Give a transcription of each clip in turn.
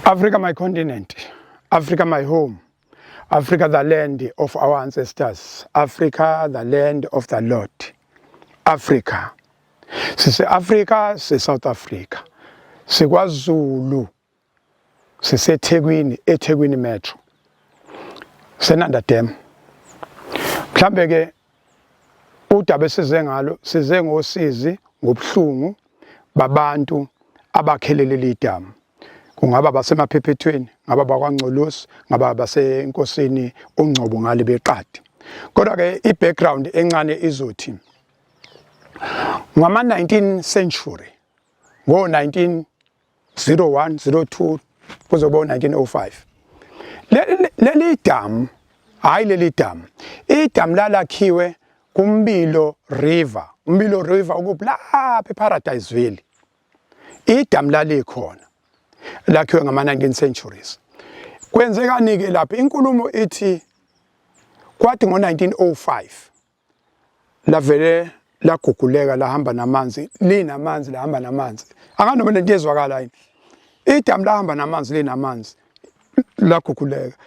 Africa, my continent. Africa, my home. Africa, the land of our ancestors. Africa, the land of the Lord. Africa. Sise Africa, sise South Africa. SikwaZulu. Sise Thekwini, eThekwini Metro. Senanda Dam. Mhlambe ke udaba esize ngalo size ngosizi ngobuhlungu babantu abakhelele lidamu. Kungaba basemaphephethweni, ngaba bakwaNgcolosi, ngaba basenkosini uNgcobo ngale beqadi. Kodwa ke ibackground encane izothi ngama 19th century ngo 1901 02 kuzoba 1905 leli damu hayi leli damu idamu lalakhiwe kuMbilo River. uMbilo River ukupha eParadise Valley. Idamu lalikhona lakhiwe ngama 19th centuries. Kwenzekani ke lapha inkulumo ithi kwathi ngo 1905 lavele laguguleka lahamba namanzi linamanzi lahamba namanzi anganoma lento yezwakala yini idamu lahamba namanzi linamanzi laguguleka.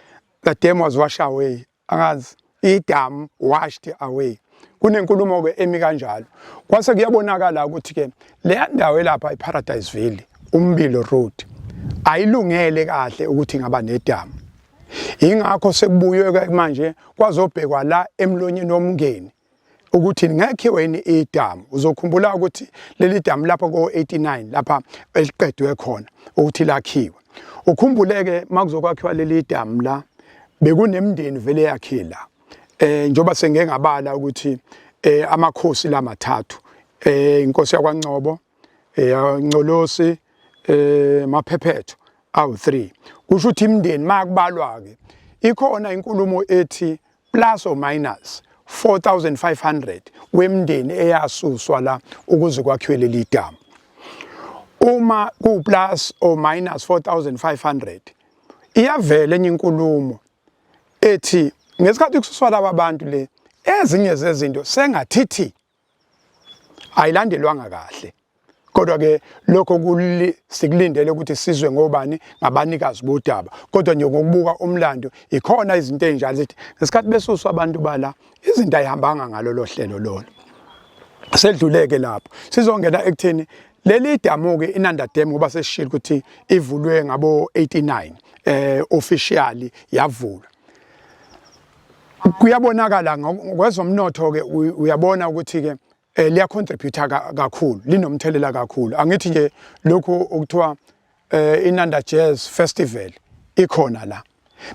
The dam was washed away. Angazi idamu washed away. Kunenkulumo ke emi kanjalo kwase kuyabonakala ukuthi ke le ndawo lapha eParadise Valley uMbilo Road ayilungele kahle ukuthi ngaba nedamu. Ingakho sekubuywe ke manje kwazobhekwa la emlonyeni womngeni ukuthi ngekhiwe yini idamu. Uzokhumbula ukuthi leli damu lapha ko 89 lapha eliqedwe khona ukuthi lakhiwe. Ukhumbuleke makuzokwakhiwa leli damu la bekunemndeni vele yakhila. Njoba sengeke ngabala ukuthi amakhosi lamathathu inkosi yakwaNgcobo, yaNgcolosi, Maphephethu awu 3. Kusho ukuthi imndeni makubalwa ke ikhona inkulumo ethi plus or minus 4500 wemndeni eyasuswa la ukuze kwakhiwe leli damu. Uma ku plus or minus 4500 iyavela enye inkulumo ethi ngesikhathi kususwa laba bantu le ezinye zezinto sengathithi ayilandelwanga kahle. Kodwa ke lokho sikulindele ukuthi sizwe ngobani ngabanikazi bodaba. Kodwa nje ngokubuka umlando ikhona izinto enjalo zithi ngesikhathi besuswa abantu bala izinto ayihambanga ngalo lohlelo lona. Sedluleke lapho sizongena ekutheni leli damu ke inanda dam ngoba sesishilo ukuthi ivulwe ngabo 89 officially yavulwa. Kuyabonakala ngokwezomnotho ke uyabona ukuthi ke liya contribute kakhulu linomthelela kakhulu. Angithi nje lokho okuthiwa iNanda Jazz Festival ikhona la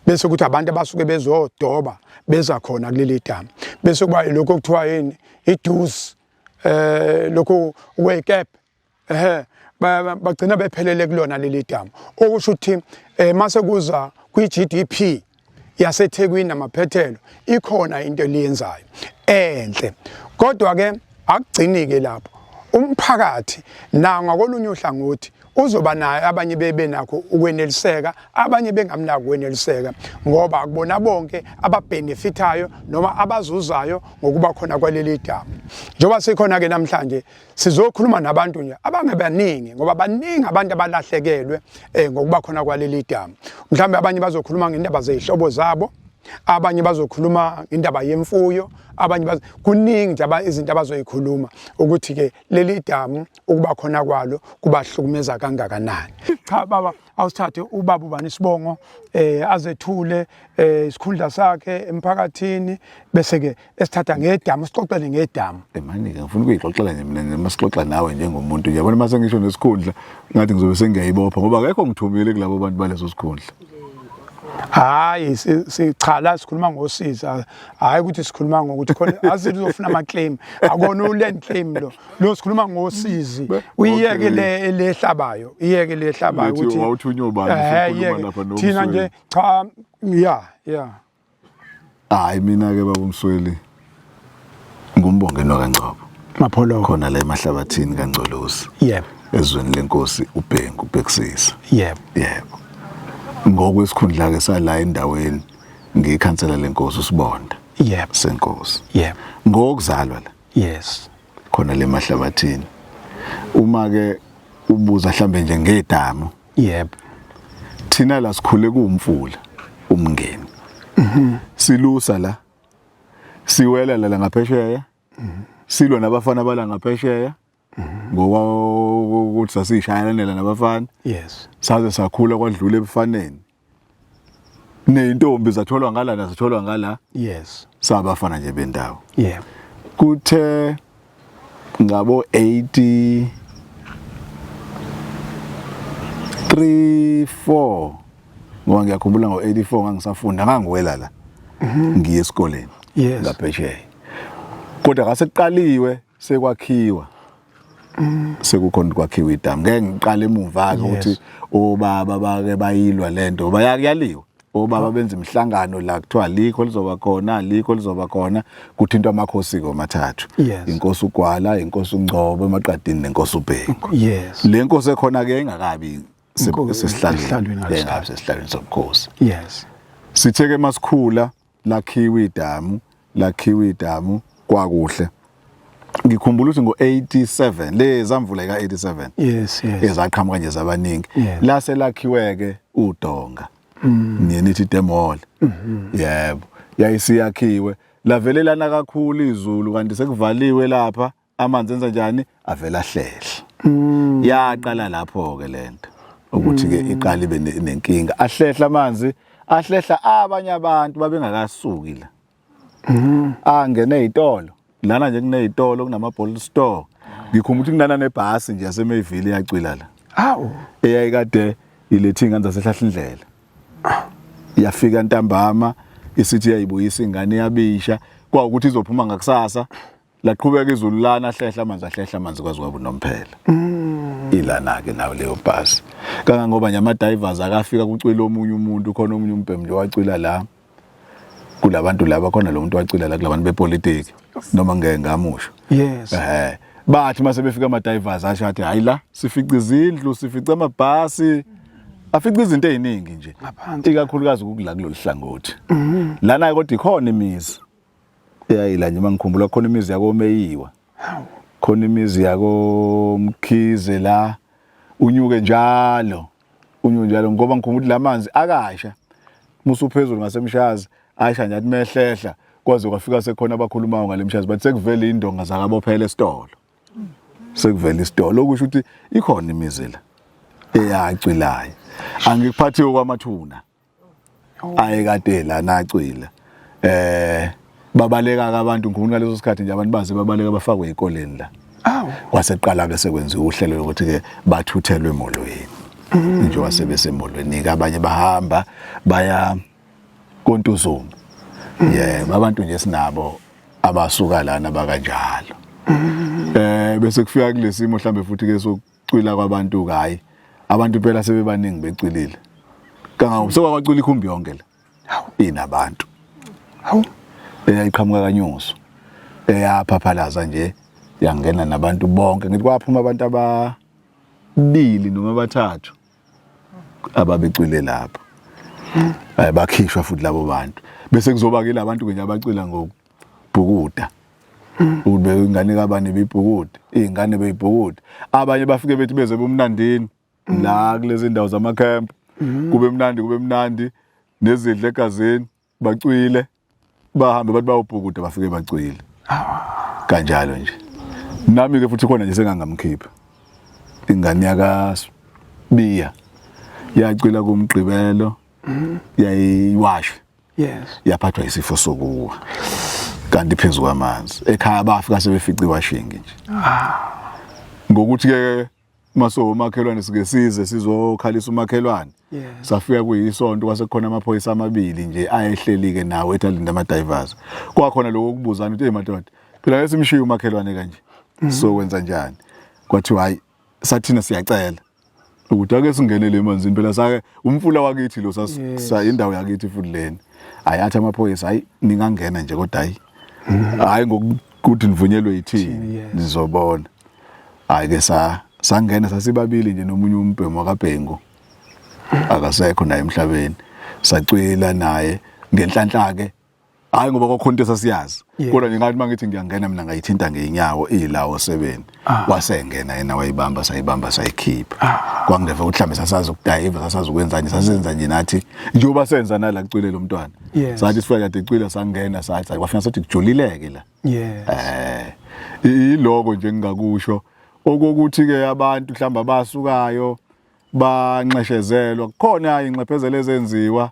bese ukuthi abantu abasuke bezodoba beza khona kuleli damu bese kuba lokho okuthiwa yini iDues lokho wake up bagcina bephelele kulona leli damu okusho ukuthi mase kuza kwi-GDP yaseThekwini namaphethelo ikhona into eliyenzayo enhle. Kodwa ke akugcini ke lapho umphakathi na ngakolunye uhlangothi uzoba nayo abanye bebe nakho ukweneliseka abanye bengamnaki ukweneliseka ngoba akubona bonke ababenefitayo noma abazuzayo ngokuba khona kwaleli damu. Njoba sikhona ke namhlanje sizokhuluma nabantu nje abangebaningi ngoba baningi abantu abalahlekelwe ngokuba khona kwaleli damu. Mhlawumbe abanye bazokhuluma ngendaba zehlobo zabo, abanye bazokhuluma indaba yemfuyo, abanye kuningi nje izinto abazoyikhuluma ukuthi ke leli damu ukuba khona kwalo kubahlukumeza kangakanani. Cha baba awusithathe ubaba ubani Sibongo azethule isikhundla sakhe emphakathini bese ke esithatha ngedamu sixoxele ngedamu. Manje ngifuna ukuyixoxela nje mina masixoxa nawe njengomuntu uyabona mase ngisho nesikhundla ngathi ngizobe sengiyayibopha ngoba akekho ngithumile kulabo bantu baleso sikhundla. Hayi sichala sikhuluma ngosiza hayi ukuthi sikhuluma ngokuthi khona azithi uzofuna ama claim akona uland claim lo sikhuluma ngosizi uyeke lehlabayo iyeke lehlabayo ukuthi wawuthunywa bani sikhuluma lapha nomsweli thina nje cha yeah hayi mina ke baba uMsweli ngumbonge nokaNgcobo mapholo khona la emahlabathini kaNgcolosi yebo ezweni lenkosi ubhekisisa yebo ngokwesikhundla ke sala endaweni ngikhansela lenkosi uSibonda yebo senkosi yebo ngokuzalwa la yes khona le mahlabathini uma ke ubuza mhlambe nje ngedamu yebo thina la sikhule kuumfula umngeni silusa la siwela la ngaphesheya silwa nabafana bala ngaphesheya ngoba ukuthi sasishayana nabafana Yes. saze sakhula kwadlula ebufaneni nentombi zatholwa ngala nazitholwa ngala Yes. sabafana nje bendawo Yeah. kuthe ngabo 83 4 ngoba ngiyakhumbula ngo84 ngangisafunda ngangiwela la ngiye esikoleni Yes. ngaphesheya kodwa kasekuqaliwe sekwakhiwa sekukhona kwakhiwa idamu ngeke ngiqale emuva ke ukuthi obaba bake bayilwa lento bayakuyaliwa obaba benza imihlangano la kuthiwa likho lizoba khona likho lizoba khona kuthintwa amakhosi komathathu Yes. inkosi uGwala inkosi uNgcobo emaqadini nenkosi uBhengu Yes. le nkosi ekhona ke ingakabi Esihlalweni engabi sesihlalweni sobukhosi Yes. sitheke masikhula lakhiwa idamu kwakuhle ngikhumbula ukuthi ngo87 lezamvula ka87 Yes. Yes. ezaqhamuka nje zabaningi Yes. la selakhiweke uDonga nithi Demol yebo yayisiyakhiwe lavelelana kakhulu izulu kanti sekuvaliwe lapha amanzi enza njani avela hlehla yaqala lapho ke lento ukuthi ke iqala ibe nenkinga ahlehla amanzi ahlehla abanye abantu babengakasuki la angene ezitolo lana nje kunezitolo kunama-bottle store ngikhumbula ukuthi kunana nebhasi nje yaseMayville yacwila la Awu. eyayikade ilethi ingane zasehlahla indlela yafika ntambama isithi yayibuyisa ingane yabisha kwaukuthi izophuma ngakusasa laqhubeka izulu lana ahlehla amanzi kwazi kwaba nomphela ilana ke nawo leyo bhasi kangangoba nje ama-divers akafika kucwila omunye umuntu khona omunye umbhemu nje wacwila la kulabantu laba khona lo muntu wacwila la kulabantu bepolitiki noma ngeke ngamusho Yes. bathi mase befika ama-divers asho athi hayi la sifica izindlu sifica amabhasi afica izinto eziningi nje ikakhulukazi ukula kulolu hlangothi lana kodwa ikhona imizi eyayila nje mangikhumbula khona imizi yakoMeyiwa khona imizi yakoMkhize la unyuke njalo ngoba ngikhumbula lamanzi akasha musuphezulu ngasemshazi ayisha nje athi mehlehla kwaze kwafika sekhona abakhulumayo ngalemshazi bathi sekuvele indonga zakabophela esitolo sekuvele isitolo okusho ukuthi ikhona imizi la eyacwilayo angikuphathiwe kwamathuna ayekade la nacwila babaleka ke abantu ngikhumbula ngaleso sikhathi nje abantu baze babaleka bafakwe ezikoleni la kwaseqala ke sekwenziwa uhlelo lokuthi ke bathuthelwe emolweni nje wasebesemolweni ke abanye bahamba baya koNtuzuma abantu nje sinabo abasuka lana bakanjalo bese kufika kulesimo mhlambe futhi ke sokucwila kwabantu hayi abantu phela sebebaningi becwilile kangabe sokwacwila ikhumbi yonke la inabantu eyayiqhamuka kanyuso eyaphaphalaza nje yangena nabantu bonke ngithi kwaphuma abantu ababili noma abathathu ababecwile lapho bakhishwa futhi labo bantu bese kuzoba ke labantu nje abacwila ngokubhukuda ube ingane kabani bebhukuda izingane bebhukuda abanye bafike bethi beze bomnandini la kulezi ndawo zamacamp kube mnandi nezidle egazini bacwile bahambe bathi bayobhukuda bafike bacwile kanjalo nje nami ke futhi khona nje sengangamkhipha ingane yakaBiya yacwila kumgqibelo yayiwashwe yaphathwa isifo sokuwa kanti phezulu kwamanzi ekhaya bafika sebefica iwashingi nje ngokuthi ke maso umakhelwane sike size sizokhalisa umakhelwane safika kuyisonto kwasekukhona amaphoyisa amabili nje ayehleli ke nawe ethalinda ama-divers kwakhona lokho kubuzana ukuthi madoda phela lesimshiya umakhelwane kanje so wenza njani kwathi hayi sathina siyacela ukuthi ake singenele emanzini phela sake umfula wakithi lo indawo yakithi futhi lena ayathi amaphoyisa hayi ningangena nje kodwa hayi ngokuthi nivunyelwe yithini nizobona hayi ke sangena sasibabili nje nomunye umbhemu wakaBhengu akasekho naye emhlabeni sacwila naye ngenhlanhla ke hayi ngoba kwakhona into sasiyazi Yes. kodwa nje ngathi mangithi ngiyangena mina ngayithinta ngeinyawo ilawo 7 wasengena yena wayibamba sayikhipha kwangindeva ukuthi mhlambe sasazi ukudayiva sasazi ukwenzani sasenza nje nathi njengoba senza nala kucwile lo mntwana Yes. sathi sifika kade icwila sangena sathi kwafika sothi kujulileke la Yes. Iloko nje ngingakusho okokuthi ke abantu mhlamba abasukayo banxeshezelwa khona inxephezelo ezenziwa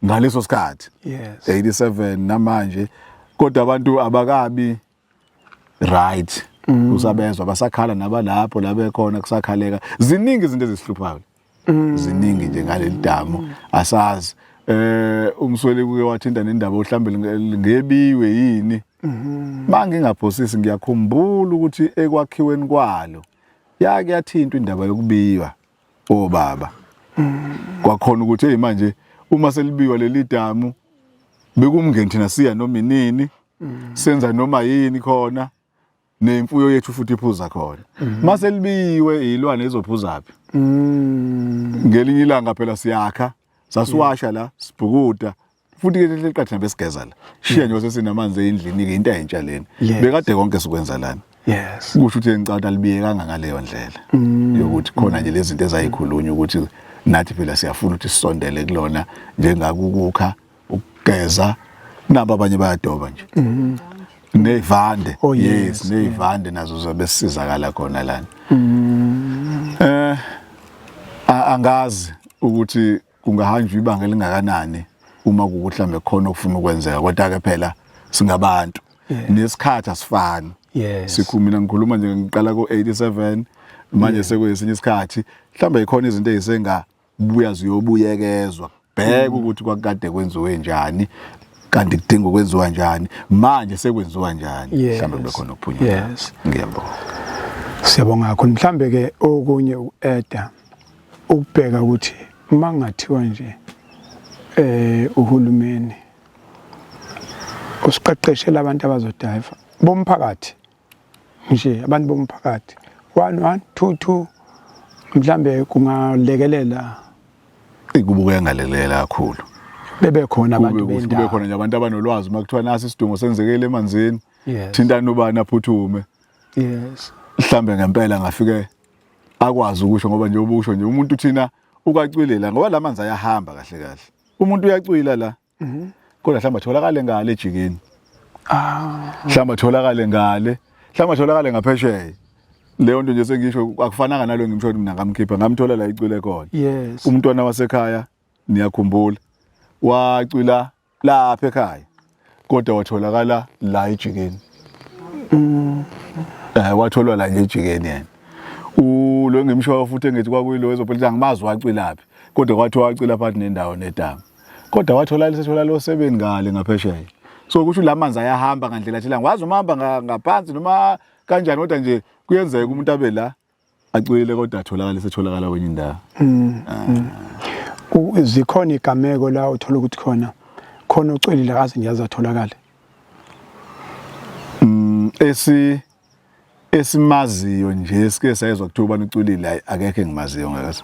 ngaleso sikhathi Yes. 87 namanje kodwa abantu abakabi right usabezwa basakhala nabalapho labekhona kusakhaleka ziningi izinto ezisihluphayo ziningi nje ngaleli damu asazi umsweli kuke wathinta nendaba ohlambe ngebiwe yini mangingaphosisi ngiyakhumbula ukuthi ekwakhiweni kwalo yake yathintwa indaba yokubiwa obaba kwakhona ukuthi hey manje uma selibiwa leli damu bekumngeni thina siya noma inini senza noma yini khona nemfuyo yethu futhi iphuza khona mase libiwe ilwane ezophuza phi ngelinye ilanga phela siyakha sasiwasha la sibhukuda futhi ke leqathi nabesigeza la shiya nje sesinamanzi endlini ke into entsha lena bekade konke sikwenza lana Yes. kusho ukuthi ngicada libiyekanga ngaleyo ndlela yokuthi khona nje lezi zinto ezayikhulunywa ukuthi nathi phela siyafuna ukuthi sisondele kulona njengakukukha ukugeza naba abanye bayadoba nje nevande yes nevande nazo zobe sisizakala khona lana angazi ukuthi kungahanjwa ibanga elingakanani uma kuhlambe khona okufuna ukwenzeka kodwa ke phela singabantu nesikhathi asifani Yes. Mina ngikhuluma nje ngiqala ko87 manje sekuyesinye isikhathi mhlawumbe ikhona izinto ezisengabuya ziyobuyekezwa bheka ukuthi kwakade kwenziwe njani kanti kudinga ukwenziwa njani manje sekwenziwa njani mhlawumbe kube khona ukuphunyuka. Yes. Ngiyabonga. Siyabonga kakhulu mhlambe ke okunye ueda ukubheka ukuthi mangathiwa nje uhulumeni usiqeqeshela abantu abazodayiva bomphakathi nje abantu bomphakathi 1 2 2 mhlambe kungalekelela ikubuke ngalekelela kakhulu bebe khona abantu kube bendawo khona nje abantu abanolwazi makuthiwa nasi isidingo senzekele emanzini Yes. thinta nobani aphuthume Yes. mhlambe ngempela ngafike akwazi ukusho ngoba nje ubusho nje umuntu thina ukacwilela ngoba lamanzi ayahamba kahle kahle umuntu uyacwila la kodwa mhlamba tholakale ngale ejikeni mhlamba tholakale ngale mhlamba tholakale ngaphesheya leyo nto nje sengisho akufananga nalo ngimsho mina ngamkhipha ngamthola la icwile khona Yes. umntwana wasekhaya niyakhumbula wacwila lapha ekhaya kodwa watholakala la ejikeni watholwa la nje ejikeni yena lo ngimsho futhi engithi kwakuyilo ezopolitiki ngimazi wacwilaphi kodwa kwathi wacwila phakathi nendawo nedamu kodwa wathola lisethola lo 7 ngale ngaphesheya so kusho lamanzi ayahamba ngandlela thila ngwazi umahamba ngaphansi noma kanjani kodwa nje kuyenzeka umuntu abe la acwile kodwa atholakala lisetholakala kwenye indawo zikhona igameko la uthola ukuthi khona ucwelile akaze ngiyazatholakala esimaziyo nje esike sayezwa kuthiwa ubani ucwilile akekho engimaziyo ngakaza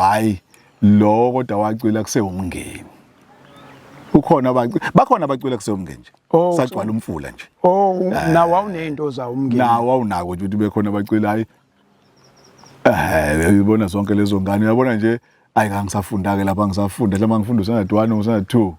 hayi lo kodwa wacwila kusewumngeni ukhona bakhona abacwila kusewumngeni nje sagcwala umfula nje nawo awunento zawo umngeni nawo awunako nje ukuthi bekhona abacwilayo uyibona zonke lezo ngane uyabona nje ayikangisafunda ke lapha ngisafunda mhlawumbe ngifunda usana 1 usana 2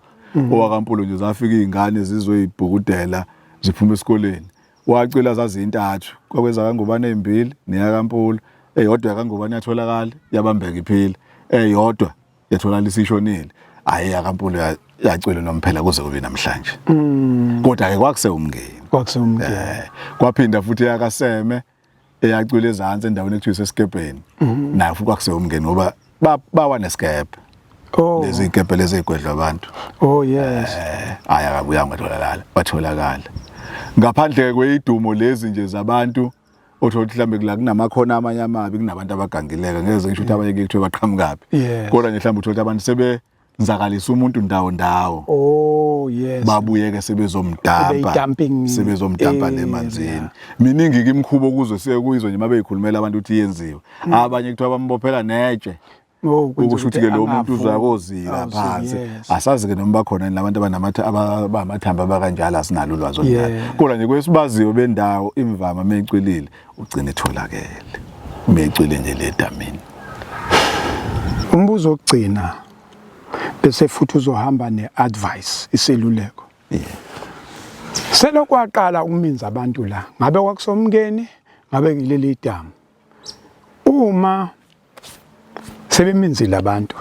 owakampolo nje zafika izingane zizoyibhukudela ziphuma esikoleni wacwila zazi intathu kwakweza kangubane ezimbili neyakampolo eyodwa yakangubane yatholakala yabambeka iphila eyodwa yatholakala isishonile hayi yakampolo yacwila nomphela kuze kube namhlanje kodwa ke kwakusewumngeni kwaphinda futhi yakaseme eyacwila ezantsi endaweni ekuthiwa isesikebheni nayo futhi kwakusewumngeni ngoba bawa nesikebhe lezi ikebhe lezi ezigwedla abantu yes haya akabuya watholakala ngaphandle kweyidumo lezi nje zabantu othola mhlambe kula kunamakhono amanye amabi kunabantu abagangileka ngeze ngisho ukuthi abanye kuthiwa baqhamukaphi kodwa nje mhlambe uthola abantu sebenzakalisa umuntu ndawo yes babuyeke sebezomdampa lemanzini miningi imikhubo kuzo siye kuyizo nje mabeyikhulumela abantu ukuthi yenziwe abanye kuthiwa bambophela netshe Ukusho ukuthi ke lo muntu uzakozila phansi. Yes. Asazi ke noma bakhona labantu abanamathambo abakanjalo asinalo ulwazi olunjalo. Kodwa nje kwesibaziyo bendawo imvama meyicwilile ugcina etholakele. Meyicwile nje le damini. Umbuzo wokugcina bese futhi uzohamba neadvice iseluleko. Selokwaqala ukuminza abantu la. Ngabe kwakusomngeni, ngabe ngileli damu. Uma sebeminzile abantu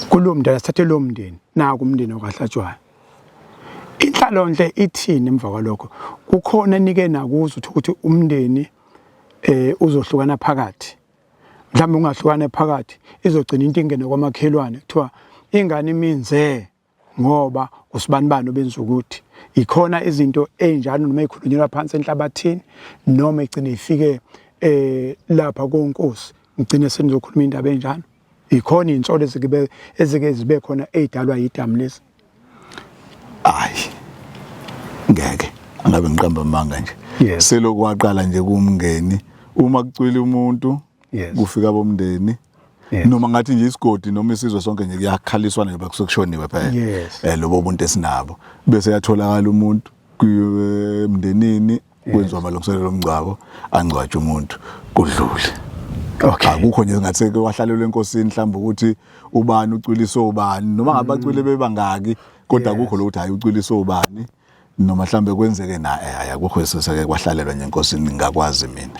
kulo mndeni asithathe lo mndeni naku umndeni okaHlatshwayo. Inhlalonhle ithini emva kwalokho? Kukhona enike nakuzo ukuthi umndeni uzohlukana phakathi. Mhlawumbe ungahlukana phakathi izogcina into ingene kwamakhelwane kuthiwa ingane iminze ngoba usibanibani obenza ukuthi ikhona izinto enjalo noma ikhulunyelwa phansi enhlabathini noma igcine ifike lapha konkosi ngicine senizokhuluma indaba enjalo. Ikhona insolo ezike zibe khona ezidalwa yidamu lezi. Hayi. Ngeke angabe ngiqamba amanga nje. Selokwaqala nje kumngeni uma kucwile umuntu kufika bomndeni noma ngathi nje isigodi noma isizwe sonke nje kuyakhaliswana nje bakusekushoniwe phela. Lobo buntu esinabo bese yatholakala umuntu emndenini kwenziwa amalungiselelo omngcwabo angcwatshe umuntu kudlule. Akukho nje ngathi kwahlalelwe enkosini mhlawumbe ukuthi ubani ucwilisa ubani noma ngabacwile bebangaki kodwa akukho lo ukuthi hayi ucwilisa ubani noma mhlawumbe kwenzeke akukho sesake kwahlalelwa nje enkosini ngakwazi mina.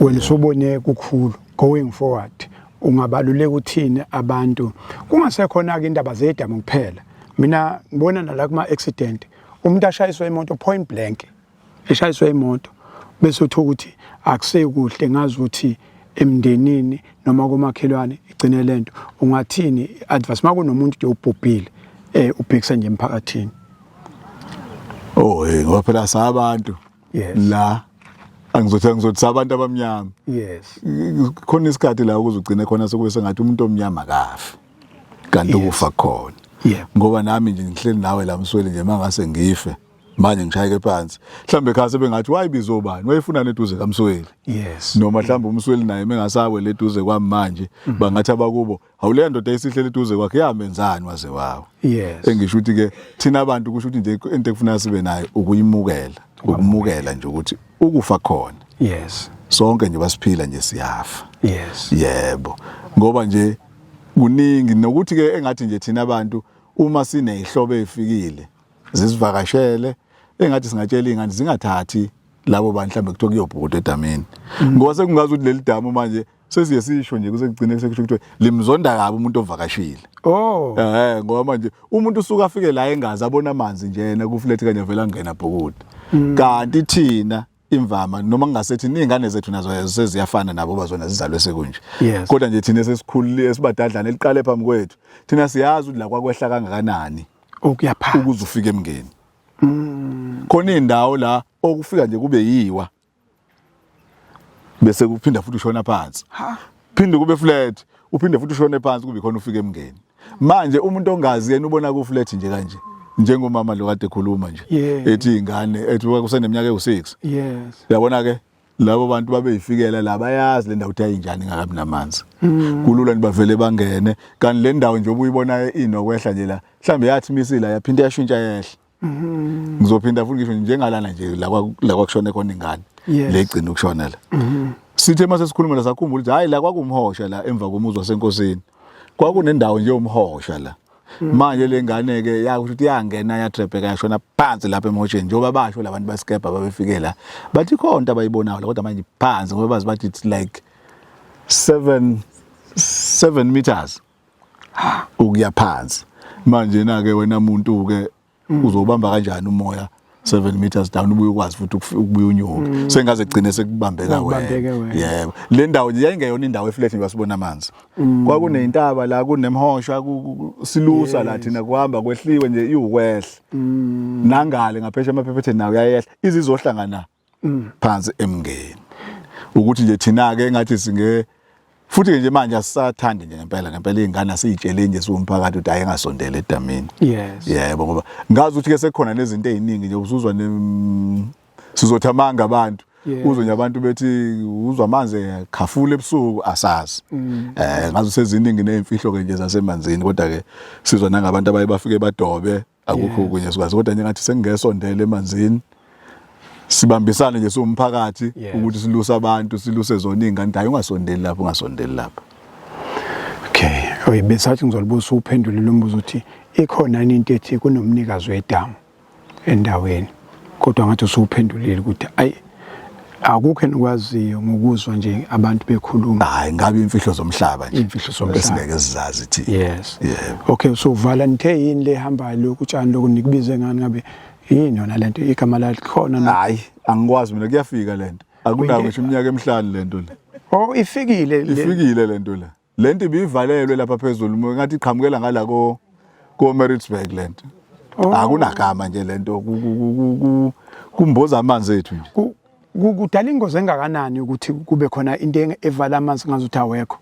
Wena sobone kukhulu going forward ungabaluleka uthini abantu kungasekhona ke indaba zedamu kuphela. Mina ngibona nala kuma accident umuntu ashayiswa imoto point blank eshayiswa imoto bese uthola ukuthi akusekuhle ngazi ukuthi emndenini noma komakhelwane igcine lento ungathini advice makunomuntu nje ubhubhile ubhekisa nje emphakathini. Ngoba phela sabantu la angizothi abantu abamnyama. Khona isikhathi la ukuzugcina khona sekuyise ngathi umuntu omnyama kafi kanti ukufa khona. Ngoba nami nje ngihleli nawe la Msweli nje mangase ngife manje ngishayeke phansi mhlambe khase bengathi wayibizo bani wayefuna neduze kaMsweli. Noma mhlambe uMsweli naye mengasawe leduze kwami manje bangathi abakubo awule ndoda esihlele eduze kwakhe yamenzani waze wawo. Engisho ukuthi ke thina abantu kusho ukuthi nje into ekufuna sibe nayo ukuyimukela ukumukela nje ukuthi ukufa khona. Sonke nje basiphila nje siyafa. Yebo ngoba nje kuningi nokuthi ke engathi nje thina abantu uma sinehlobo ezifikile zisivakashele engathi singatshela ingane zingathathi labo bantu mhlambe kuthiwa kuyobhuda edameni. Ngoba sekungazi ukuthi leli damu manje sesiye sisho nje kusekugcine sekusho ukuthi limzonda kabi umuntu ovakashile. Ngoba manje umuntu usuka afike la engazi abona amanzi nje yena kuflethi kanye vela ngena bhukuda. Kanti thina imvama noma kungasethi ingane zethu nazo seziyafana nabo bazona zizalwe sekunje. Kodwa nje thina sesikhulile esibadadlana eliqale phambi kwethu thina siyazi ukuthi la kwakwehla kangakanani ukuyapha ukuze ufike emngeni. Khona indawo la okufika nje kube yiwa bese kuphinda futhi ushona phansi. Phinde kube flat uphinde futhi ushone phansi kube khona ufike emngeni. Manje umuntu ongazi yena ubona ku flat nje kanje njengomama lo kade ekhuluma nje ethi ingane ethi kuseneminyaka ewu6. Yabona ke labo bantu babeyifikela la bayazi le ndawo uthi ayinjani ngakabi namanzi. Kulula nibavele bangene kanti le ndawo nje obuyibona inokwehla nje la mhlambe yathi misila yaphinda yashintsha yehla. Ngizophinda futhi ngisho njengalana nje la kwakushone khona ingane legcina ukushona la. Sithe mase sikhuluma la sakhumbula ukuthi hayi la kwakumhosha la emva komuzi wasenkosini kwakunendawo nje umhosha la. Manje lengane ke yakusho ukuthi yangena yatrebheka yashona phansi lapha emosheni njengoba basho labantu baskeba babefike la bathi khona abayibonayo la kodwa manje phansi ngoba bazi bathi it's like 7 meters ukuya phansi. Manje na ke wena umuntu ke uzobamba kanjani umoya 7 meters down ubuye ukwazi futhi ukubuya unyuka sengaze egcine sekubambeka wena. Yebo le ndawo nje yayingeyona indawo eflat nje basibona amanzi. Kwakunezintaba la kunemhosha silusa la thina kuhamba kwehliwe nje iukwehla. Nangale ngaphesha amaphephethe nawo yayehla izizohlangana phansi emngeni. Ukuthi nje thina ke ngathi singe futhi nje manje asisathandi nje ngempela ingane asiyitshele nje siwumphakathi ukuthi ayengasondela edamini. Yebo ngoba ngazi ukuthi ke sekukhona nezinto eziningi nje usuzwa sizothamanga abantu uzwe nje abantu bethi uzwa amanzi khafule ebusuku asazi ngazo seziningi nezimfihlo ke nje zasemanzini kodwa ke sizwa nangabantu abaye bafike badobe akukho kunye sikwazi kodwa nje ngathi sengesondele emanzini sibambisane nje siwumphakathi ukuthi siluse abantu siluse zona izingane hayi ungasondeli lapho ungasondeli lapho. Okay, besathi ngizolibuza uphendule lo mbuzo uthi ikhona into ethi kunomnikazi wedamu endaweni kodwa ngathi usuphendulile ukuthi ayi akukho enokwaziyo ngokuzwa nje abantu bekhuluma. Hayi ngabe imfihlo zomhlaba nje. Imfihlo zomhlaba esingeke sizazi thi. Yes. Okay, so volunteer yini le hambayo lokutshani lokunikubize ngani ngabe yini yona lento igama lakhona na? Hayi angikwazi mina kuyafika lento. Akunawo ngisho iminyaka emihlanu lento le. Oh ifikile lento la. Lento ibivalelwe lapha phezulu ngathi iqhamukela ngala ko Maritzburg lento. Akunagama nje lento kumboza amanzi ethu nje. Kudala ingozi engakanani ukuthi kube khona into evala amanzi ngazuthi awekho.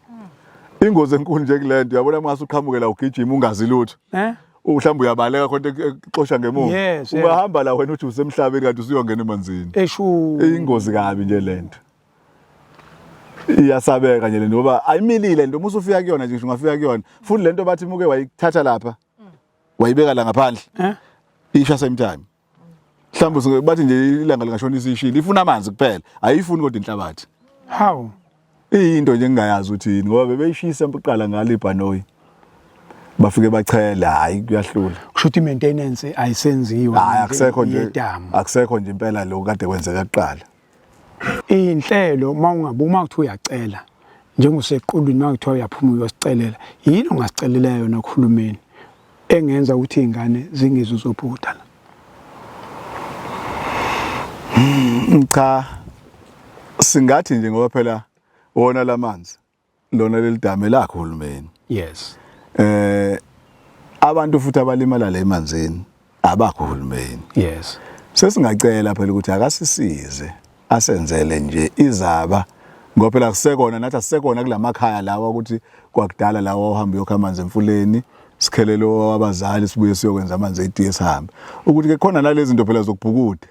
Ingozi enkulu nje kulento uyabona mase uqhamukela ugijima ungazi lutho. Mhlawumbe uyabaleka khona exosha ngemuva. Ungahamba la wena uthi usemhlabeni kanti usiyongena emanzini. Eshu ingozi kabi nje lento. Iyasabeka nje lento ngoba ayimilile nto musu ufika kuyona nje ungafika kuyona. Futhi lento bathi muke wayithatha lapha. Wayibeka la ngaphandle. Isha same time. Mhlawumbe bathi nje ilanga lingashona isishila ifuna amanzi kuphela ayifuni kodwa inhlabathi. How? Into nje ngingayazi uthini ngoba bebeyishisa empuqala ngale iBhanoyi. Bafike bachela hayi kuyahlula. Kusho ukuthi maintenance ayisenziwa. Hayi akusekho nje impela lo kade kwenzeka kuqala. Inhlelo uma kuthi uyacela njengosequlwini uma kuthiwa uyaphuma uyosicelela yini ongasicelela yona kuhulumeni engenza ukuthi izingane zingizuzobhuda la. Cha singathi nje ngoba phela wona lamanzi lona lelidamu lakho uhulumeni. Yes. Abantu futhi abalimala le emanzini abakho uhulumeni. Yes. Sesingacela phela ukuthi akasisize asenzele nje izaba ngoba phela kusekona nathi asisekona kulamakhaya lawa ukuthi kwakudala lawa uhamba uyokha amanzi emfuleni sikhelelo wabazali sibuye siyokwenza amanzi etiye sihambe ukuthi ke khona nalezi zinto phela zokubhukuda.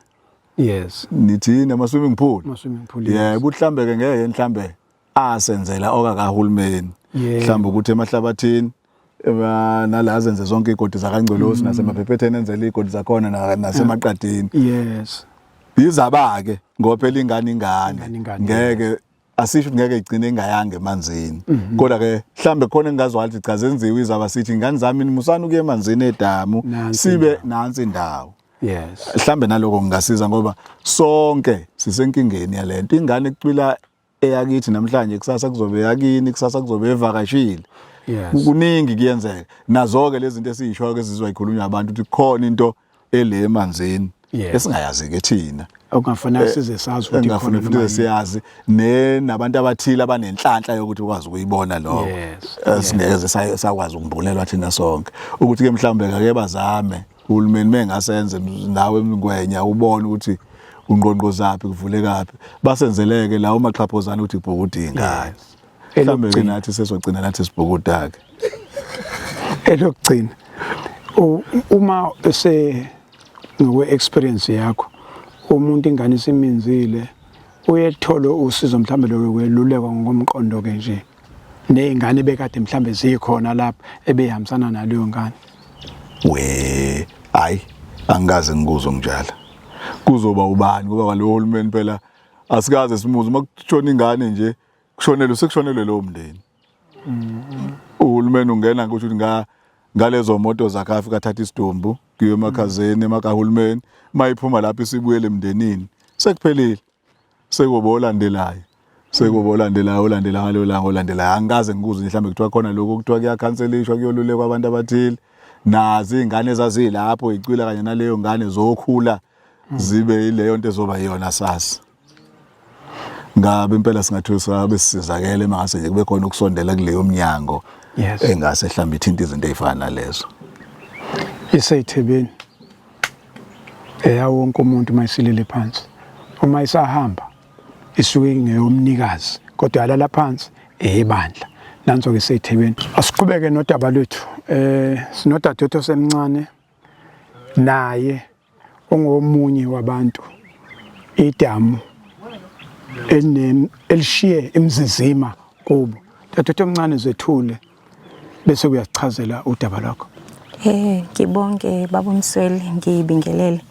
Yes. Nithini ama swimming pool. Yebo mhlambe ke ngeke mhlambe asenzela okakahulumeni. Mhlambe ukuthi emahlabathini nala azenze zonke igodi zakangcolosi nasemaphepheteni enzele igodi zakhona nasemaqadini. Yes. Izaba ke ngoba phela ingane ngeke asisho ngeke igcine ingayanga emanzini. Kodwa ke mhlambe khona engazwa ukuthi cha zenziwe izaba sithi ingane zami musana ukuye emanzini edamu sibe nansi indawo. Yes. Mhlambe naloko ngingasiza ngoba sonke sisenkingeni yalento ingane ekucwila eyakithi namhlanje kusasa kuzobe yakini kusasa kuzobe evakashile. Yes. Kuningi kuyenzeka nazo ke lezi zinto esizisho ke sizizwa ikhulunywa abantu ukuthi khona into ele emanzini esingayazi ke thina okungafanele size sazi ukuthi khona futhi siyazi nabantu abathile abanenhlanhla yokuthi ukwazi ukuyibona lokho singeze sakwazi ukumbulelwa thina sonke ukuthi ke mhlambe ke bazame uhulumeni mengasenze nawe emngwenya ubone ukuthi ungqonqo zaphi kuvulekaphi basenzeleke la umaxhaphozana ukuthi ibhukuda ingane mhlambe ke nathi sesogcina nathi sibhukuda ke elokugcina uma ngokwe experience yakho umuntu ingane isiminzile uyethola usizo mhlambe lokwelulekwa ngokomqondo ke nje nezingane bekade mhlambe zikhona lapha ebehambisana naleyo ngane. Hayi angikaze ngikuzo njalo kuzoba ubani ngoba kaloku uhulumeni phela asikaze simuze uma kutshona ingane nje kushonelwe sekushonelwe lo mndeni. Uhulumeni ungena ukuthi ngalezo moto zakhe afika thatha isidumbu kuye emakhazeni emakahulumeni mayiphuma lapho isibuyele emndenini sekuphelile sekubolandelayo olandela ngalo langa olandelayo angikaze ngikuze mhlambe kuthiwa khona lokho kuthiwa kuyakhanselishwa kuyolulekwa abantu abathile nazi ingane ezazilapho icwila kanye naleyo ngane zokhula zibe ileyo nto ezoba yiyona sasa ngabe impela singathola besizakele mangase nje kube khona ukusondela kuleyo mnyango engase mhlambe ithinta izinto ezifana nalezo iseyithebeni wonke umuntu mayisilele phansi uma isahamba isuke ngeyomnikazi kodwa yalala phansi ebandla nanzo ke seyithebeni asiqhubeke nodaba lwethu sinodadewethu osemncane naye ongomunye wabantu idamu elishiye imzizima kubo. Tatotho omncane zethule bese uyachazela udaba lakho. Ngibonke baba Msweli, ngibingelele.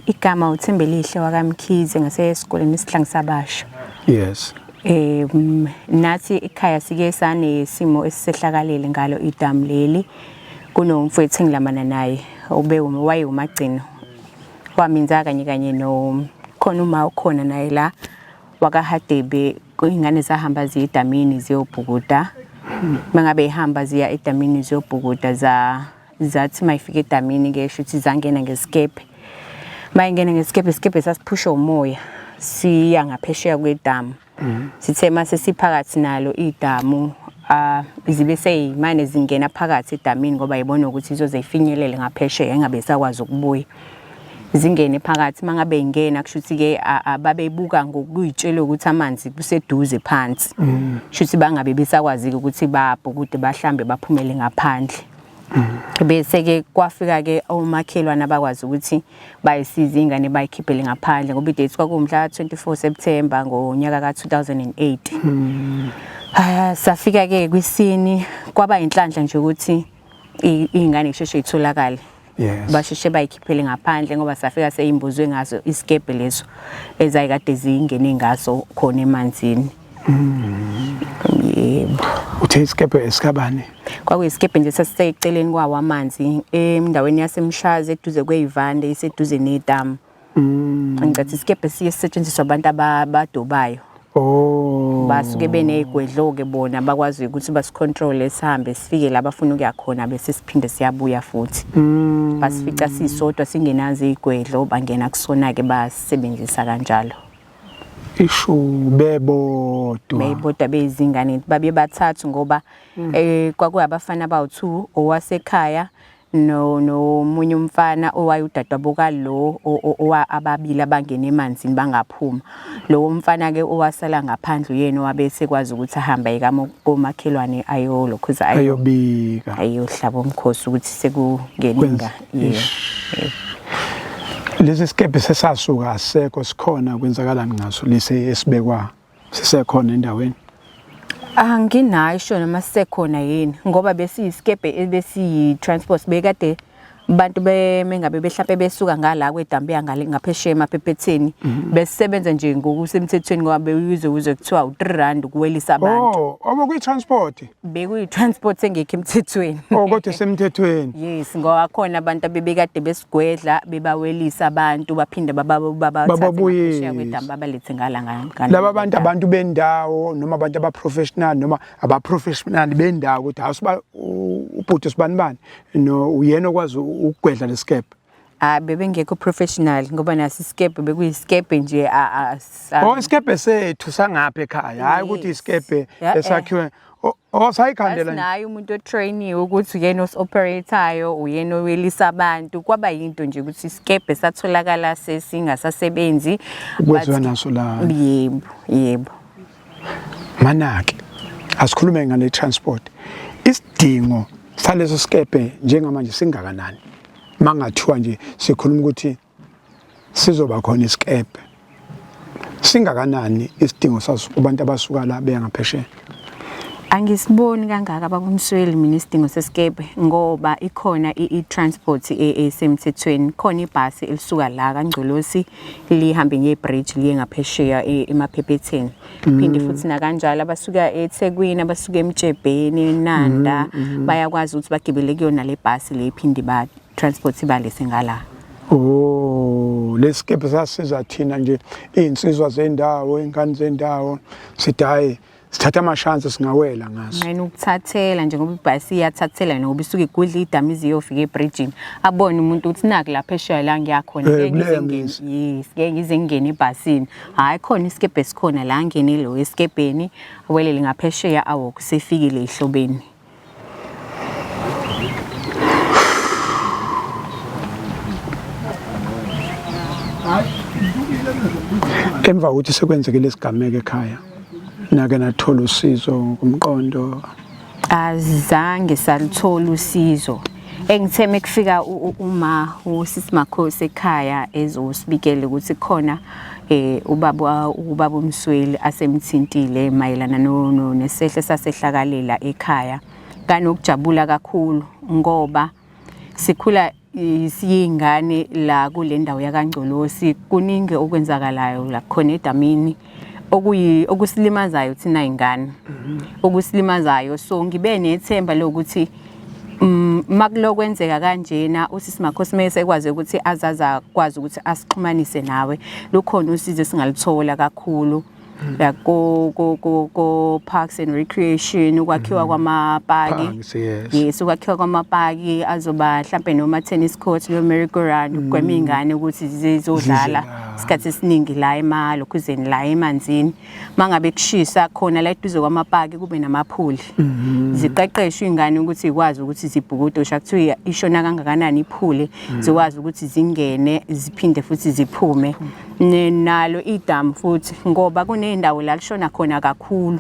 Igama uThembelihle wakamkhize ngasesikoleni esihlangisabasha. Yes. Nathi ekhaya sike sanesimo esisehlakalele ngalo idamu leli. Kunomfowethu engilamana naye waye umagcino. Waminza kanye no khona uma ukhona naye la wakahadebe ingane zahamba ziya edamini ziyobhukuda. Mangabe ihamba ziya edamini ziyobhukuda zathi mayifika edamini ke shuthi zangena ngesikepe. Mayingena ngesikepe sasiphusha umoya siya ngaphesheya kwedamu. Sithe mase siphakathi nalo idamu zibe seyimane zingena phakathi edamini ngoba yibona ukuthi izoze ifinyelele ngaphesheya engabe sakwazi ukubuya. Zingene phakathi mangabe ingena kushuthi ke ababebuka ngokuyitshela ukuthi amanzi kuseduze phansi. Shuthi bangabe besakwazi ukuthi babhukude bahlambe baphumele ngaphandle. Bese ke kwafika ke omakhelwane abakwazi ukuthi bayisiza ingane bayikhiphele ngaphandle ngoba idate kwakumhla 24 September ngonyaka ka2008. Safika ke kwisini kwaba inhlanhla nje ukuthi ingane isheshe itholakale. Yes. Basheshe bayikhiphele ngaphandle ngoba safika seyimbuzwe ngaso isikepe leso ezayikade zingene ngaso khona emanzini. Yebo. Uthe isikepe esikabani? Kwakuyisikepe nje sasiseceleni kwawo amanzi endaweni yasemshazi eduze kweivande iseduze nedamu. Ngicathi isikepe sisetshenziswa abantu abadobayo. Basuke benezigwedlo ke bona bakwazi ukuthi basicontrol sihambe sifike la bafuna ukuya khona bese siphinde siyabuya futhi. Basifica sisodwa singenazi igwedlo bangena kusona ke basebenzisa kanjalo. Isho bebodwa bezingane babe bathathu ngoba kwakuyabafana abawu2 owasekhaya nomunye umfana owayudadwabuka lo ababili abangena emanzini bangaphuma. Lo mfana ke owasala ngaphandle uyena wabese kwazi ukuthi ahambe ekamo komakhelwane ayolokhuza ayobika ayohlaba umkhosi ukuthi sekugeninga. Lesi sikepe sesasuka asekho sikhona kwenzakalani ngaso lise esibekwa sisekhona endaweni. Anginayo shona masekhona yini ngoba besiyisikepe besiyi transport bekade abantu mengabe behlape besuka ngala kwedamu yangale ngaphesheya emaphepetheni besebenza nje ngokusemthethweni ngoba bewuze kuthiwa u3 ukuwelisa abantu. Obokuyi transport bekuyi transport engekho emthethweni. Kodwa semthethweni. Yes ngoba khona abantu abebekade besigwedla bebawelisa abantu baphinde bababuyisa kwedamu babalethe ngala laba abantu bendawo noma abantu abaprofessional noma abaprofessional bendawo ukuthi awusiba ubhuti sibani no uyena okwazi ukugwedla lesikepe. Bebengekho professional ngoba nasi isikepe bekuyisikepe nje isikepe sethu sangapha ekhaya hayi ukuthi isikepe esakhiwe sayikhandela nayo umuntu otrainiwe ukuthi uyena osoperator uyena owelisa abantu kwaba yinto nje ukuthi isikepe satholakala sesingasasebenzi kwenziwa naso la. Yebo manake asikhulume ngale transport isidingo saleso sikepe njengamanje singakanani mangathiwa nje sikhuluma ukuthi sizoba khona isikepe singakanani isidingo saso kubantu abasuka la beya ngaphesheya. Angisiboni kangaka baba Msweli mina isidingo sesikepe ngoba ikhona i-transport esemthethweni khona ibhasi elisuka la kaNgcolosi lihambe ngebridge liye ngaphesheya emaphepetheni phinde futhi na kanjalo abasuka eThekwini abasuka eMtshebheni eNanda bayakwazi ukuthi bagibele kuyona le bhasi le iphinde ba transport ibalese ngala. Lesikepe sasiza thina nje insizwa zendawo ingane zendawo sidayi sithatha amashansi singawela ngaso. Ngene ukuthathela nje ngoba ibhasi iyathathela ngoba isuke igudla idam iziyofika ebridgini abone umuntu uthi naku lapha eshoya la ngiyakhona ngeke ngize ngene ebhasini hayi khona isikepe esikhona la ngene lo esikepeni welele ngaphesheya awokho sefikile ehlobeni. Emva ukuthi sekwenzekile isigameko ekhaya nake nathola usizo kumqondo. Azange salithola usizo engitheme kufika usisi Makhosi ekhaya ezosibikele ukuthi khona ubaba uMsweli asemthintile mayelana nesehlo sasehlakalela ekhaya kanokujabula kakhulu ngoba sikhula siyingane la kule ndawo yaKaNgcolosi kuningi okwenzakalayo la khona edamini okusilimazayo thina ingane okusilimazayo so ngibe nethemba lokuthi makulokwenzeka kanjena usisi Makhosimese ekwazi ukuthi azaza kwazi ukuthi asixhumanise nawe lukhona usizo singalithola kakhulu la ko Parks and Recreation ukwakhiwa kwamapaki yes ukwakhiwa kwamapaki azoba mhlambe noma tennis court no merry-go-round ugwema ingane ukuthi zizodlala isikhathi esiningi la emalokhuzeni la emanzini mangabe kushisa khona la eduze kwamapaki kube namaphuli ziqeqeshwe ingane ukuthi ikwazi ukuthi zibhukudosha kuthiwa ishona kangakanani iphule zikwazi ukuthi zingene ziphinde futhi ziphume nalo idamu futhi ngoba kunendawo la lishona khona kakhulu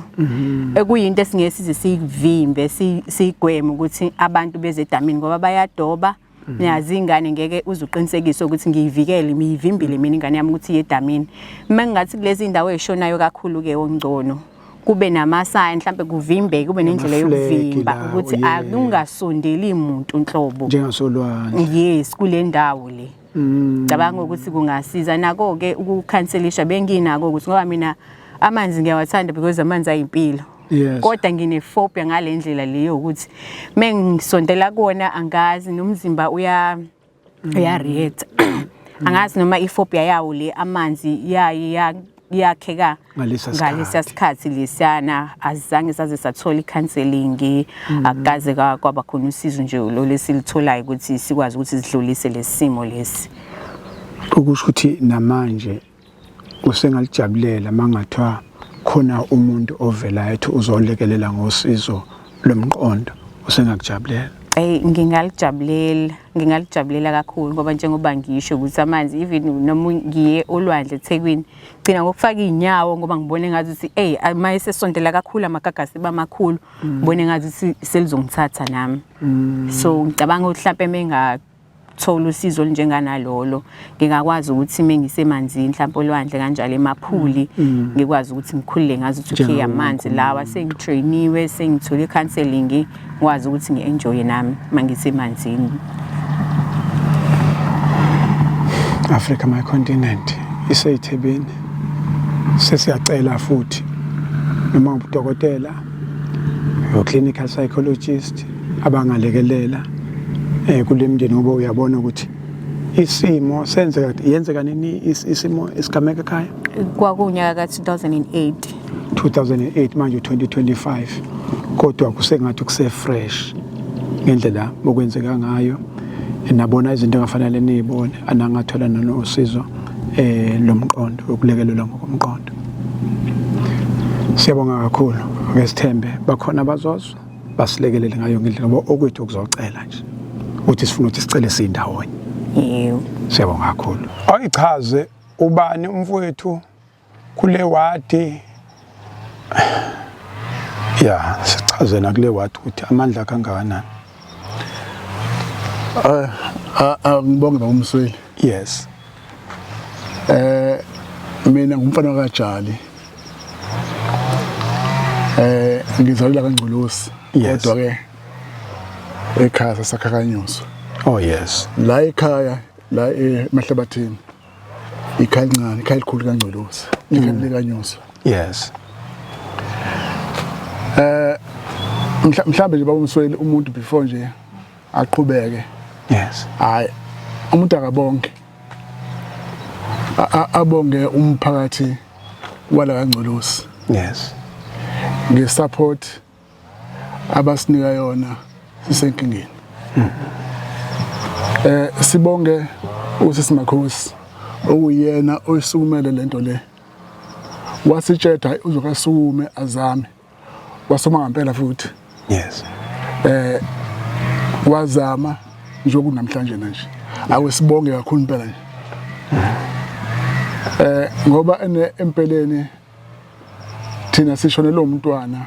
ekuyinto esingesize sivimbe sigweme ukuthi abantu bezedamini ngoba bayadoba nyazi ingane ngeke uzuqinisekisa ukuthi ngiyivikele imivimbile mina ingane yami ukuthi yedamini mengathi kulezi indawo ezishonayo kakhulu ke ongcono kube nama-sign mhlambe kuvimbe kube nendlela yokuvimba ukuthi akungasondeli umuntu nhlobo njengasolwandle yes kule ndawo le cabanga ukuthi kungasiza nako ke ukukhanselisha benginako ukuthi ngoba mina amanzi ngiyawathanda because amanzi ayimpilo kodwa nginephobia ngalendlela leyo ukuthi mengisondela kuona angazi nomzimba uya react angazi noma iphobia yawo le amanzi yakheka ngalesa sikhathi lesiyana azange saze sathola icounseling akaze kwaba khona usizo nje lo lesilitholayo ukuthi sikwazi ukuthi sidlulise lesimo lesi ukusho ukuthi namanje usengalijabulela mangathwa khona umuntu ovela ethi uzolekelela ngosizo lomqondo usengakujabulela ngingalijabulela kakhulu ngoba njengoba ngisho ukuthi amanzi even noma ngiye olwandle eThekwini gcina ngokufaka inyawo ngoba ngibone ngathi ukuthi mayesesondela kakhulu amagagasi bamakhulu ngibone ngathi ukuthi selizongithatha nami so ngicabanga ukuthi mhlawumbe mengathola usizo njenganalolo ngingakwazi ukuthi mengisemanzini mhlawumbe olwandle kanjalo emaphuli ngikwazi ukuthi ngikhulule ngazi ukuthi okay amanzi lawa sengitrainiwe sengithole counseling ngikwazi ukuthi ngienjoy nami mangisemanzini Africa my continent iseyithebeni sesiyacela futhi noma udokotela clinical psychologist abangalekelela kulemndeni ngoba uyabona ukuthi isimo yenzeka nini isimo esigameka ekhaya kwakunyaka ka2008 manje 2025 kodwa kusengathi kuse fresh ngendlela okwenzeka ngayo nabona izinto engafanele nizibone anangathola nosizo lomqondo ukulekelelwa ngokomqondo siyabonga kakhulu ngesithembe bakhona abazozwa basilekelele ngayo ngendlela ngoba okwethu kuzocela nje ukuthi sifuna ukuthi sicele sindawonye siyabonga kakhulu ayichaze ubani umfowethu kule wadi sichaze na kule wadi ukuthi amandla kangakanani ngibonge baba uMsweli yes mina ngumfana kaJali ngizalelwa kaNgcolosi kodwa ke ekhaya saseKhakanyuso oh yes la ekhaya la eMahlabathini ikhaya lincane ikhaya likhulu kaNgcolosi ikhaya likaNyuso yes mhlambe nje baba uMsweli umuntu before nje aqhubeke yes hayi umuntu akabonge abonge umphakathi wala kaNgcolosi yes ngesupport abasinika yona sisenkingeni sibonge usisi Makhosi okuyena osukumele lento le wasitshela uzokasukume azame wasoma ngempela futhi yes wazama njengoba namhlanje nje awesibonge kakhulu impela nje ngoba empeleni thina sishone lo mntwana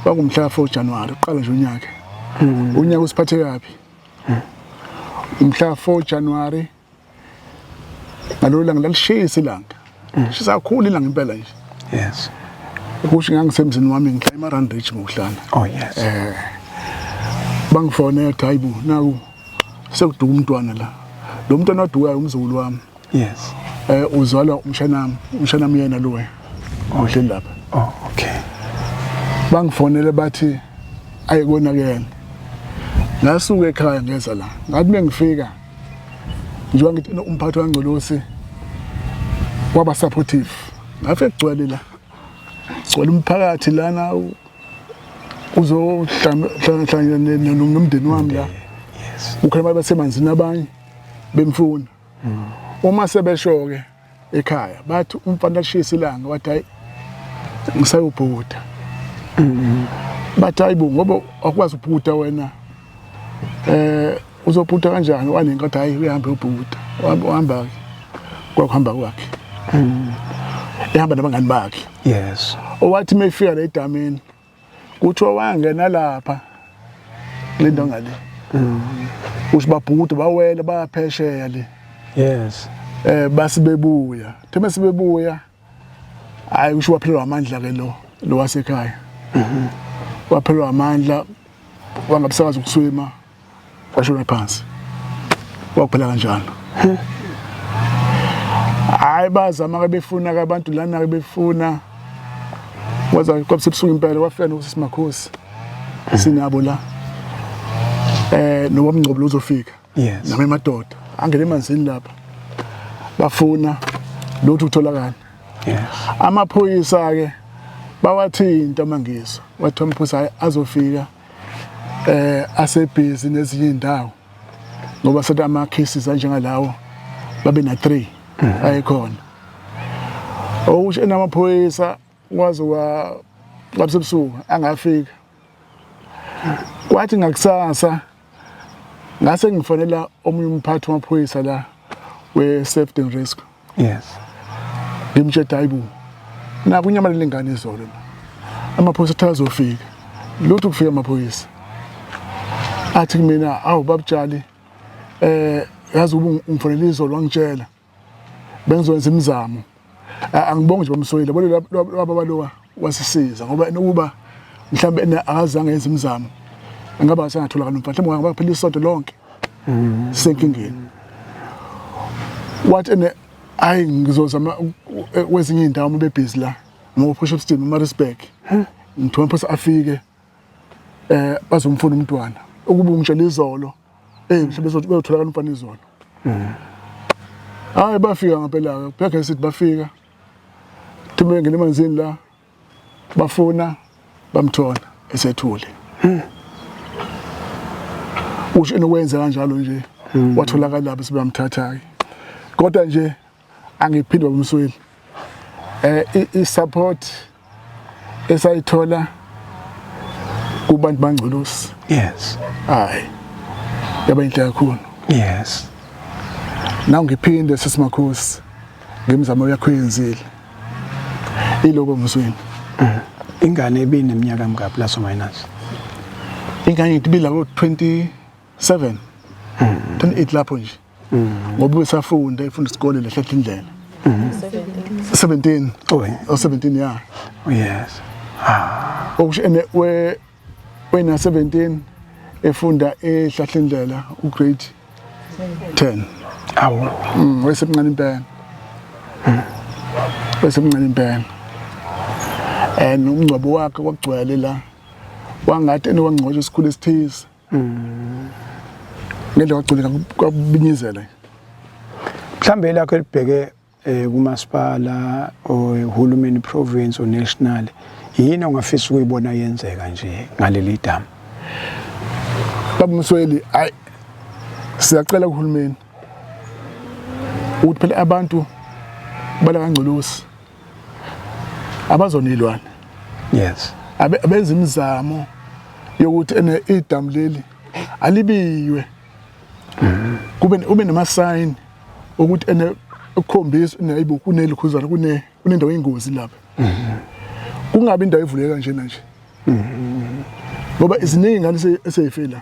kwangumhla 4 January uqala nje unyaka unyaka usiphathe kabi umhla 4 January ngalolanga lalishisa ilanga Shisakhulu ilanga impela nje. Yes. Kusho ngangisemzini wami ngihlala eMarandridge ngokuhlala. Oh yes. Bangifone ethi hayibo naku sekuduka umntwana la. Lo mntwana odukayo umzukulu wami. Yes. Uzalwa umshanami yena lo ohleli lapha. Oh okay. Bangifonele bathi ayikonakele. Ngasuka ekhaya ngeza la. Ngathi mengifika njengoba ngithi umphathi wangcolosi waba supportive. Ngafike gcwele la. Gcwele umphakathi lana uzohlangana nomndeni wami la. Yes. Ukhona basemanzini abanye bemfuna. Uma sebeshoke ekhaya bathi umfana ashisa ilanga wathi hayi ngisayobhuda. Bathi hayibo ngoba akwazi ukubhuda wena uzobhuda kanjani wanenkathi hayi uyahamba ubhuda uhamba kwakuhamba kwakhe. Ehamba nabangani bakhe. Yes. Owathi mayifika la edameni kuthiwa wangena lapha le ndawo ngale. Usho babhuda bawela bayaphesheya le. Yes. Basibebuya thema sibebuya hayi usho waphelwa amandla ke lo wasekhaya. Waphelwa amandla wangabusakaza ukuswima washona phansi wakuphela kanjalo. Hayi bazama ke befuna ke abantu lana ke befuna waza kwabusebusuku impela wafika noSisi Makhosi sinabo la noba Mngcobo uzofika. Yes. Nami emadoda angene emanzini lapha bafuna lutho utholakala. Yes. Amaphoyisa ke bawathinta mangizwa wathi amaphoyisa azofika asebhizi nezinye indawo ngoba sethu ama cases anjengalawo babe na 3 ayikhona. Okusho enamaphoyisa wazi wabusebusuku angafika. Kwathi ngakusasa ngase ngifonela omunye umphathi wamaphoyisa la we safety and rescue. Yes. Ngimtshela hayibo naku unyamala lengane izolo amaphoyisa athazofika lutho kufika amaphoyisa athi mina awu babutshali yazi ungifonela izolo wangitshela bengizowenza imizamo angibonge nje bamsoyile bona laba wasisiza ngoba nokuba mhlambe akazange yenza imizamo ngaba sangatholakala umfana mhlawumbe ngaphela isonto lonke senkingeni. Wathi hayi ngizozama kwezinye indawo bebhizi la ngoba Potchefstroom eMaritzburg ngithola phose afike bazomfuna umntwana ukuba ungitshela izolo mhlawumbe bezotholakala umfana izolo. Hayi bafika ngempela pheke sithi bafika thimbe ngene emanzini la bafuna bamthola esethule. Usho enokwenza kanjalo nje watholakala lapho sibamthatha ke kodwa nje angiphinde babumsweli i-support esayithola kubantu bangcolosi. Yes. Hayi yaba inhle kakhulu. Yes. Nawu ngiphinde Sisi Makhosi ngimzamo yakho yenzile iloko msweni. Ingane ebineminyaka mingaphi plus or minus? Ingane ibila ngo 27 28 lapho nje ngoba usafunda ifunda isikole lehlahla indlela 17 Oh 17 yeah. oh yes. Okusho wena 17 efunda ehlahla indlela ugrade 10 Awu. Wesemncane impela. Wesemncane impela. Umngcwabo wakhe kwagcwele la wangathi enowangcwatshwa isikhulu esithize. Ngeke wagcwele kwabinyizela. Mhlambe lakho elibheke kumasipala ohulumeni province o national yini ongafisa ukuyibona yenzeka nje ngaleli damu? Babumsweli hayi siyacela kuhulumeni ukuthi phela abantu bala kaNgcolosi abazonilwana. Yes. Abenza imizamo yokuthi idamu leli alibiwe. Ube nama sign ukuthi ukukhombisa nayibo kunelikhuzana kunendawo yengozi lapha. Kungabi indawo evuleka nje nje. Ngoba iziningi ngani eseyifela.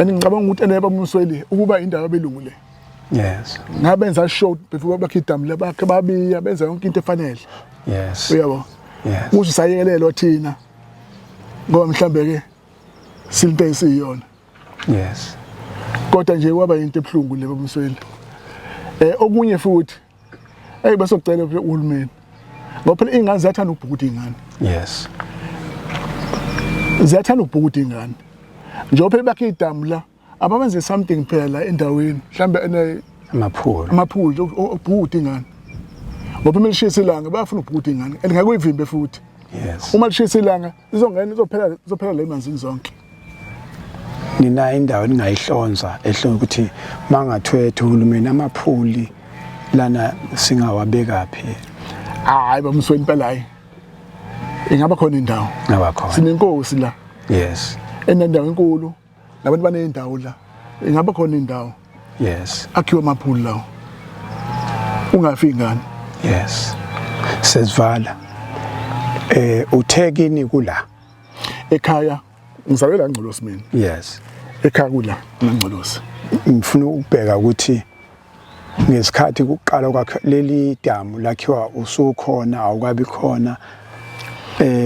Ngicabanga ukuthi babumsweli ukuba indawo abelungu le Yes. Ngabenza show before bakhe idamu labakhe babiya benza yonke into efanele. Yes. Uyabo? Yes. Kuthi sayekelelo thina. Ngoba mhlambe ke silinte isiyona. Yes. Kodwa nje kwaba into ebuhlungu lebo Msweli. Okunye futhi basocela uhulumeni. Ngoba phela ingane ziyathanda ukubhukuda ingane. Yes. Ziyathanda ukubhukuda ingane. Njengoba phela bakhe idamu la ababenze something phela endaweni mhlambe amaphuli okubhukuda ingane. Ngoba uma lishisa ilanga bayafuna ukubhukuda ingane elingakuyivimbe futhi. Yes. Uma lishisa ilanga izongena izophela le manzini zonke. Nina indawo ningayihlonza ehlonza ukuthi mangathwethe uhulumeni amaphuli lana singawabeka phi. Hayi bamsweni impela hayi. Ingaba khona indawo. Ngaba khona. Sinenkosi la. Yes. Enendawo enkulu nabantu banendawo la. Ingaba khona indawo. Yes. Akhiwe amaphuli lawo. Ungafi ingane. Yes. Sesivala. Uthekini kula. Ekhaya ngizalelwa eNgcolosi mina. Yes. Ekhaya kula eNgcolosi. Ngifuna ukubheka ukuthi ngesikhathi kuqala kwakhe leli damu lakhiwa usukhona awukabi khona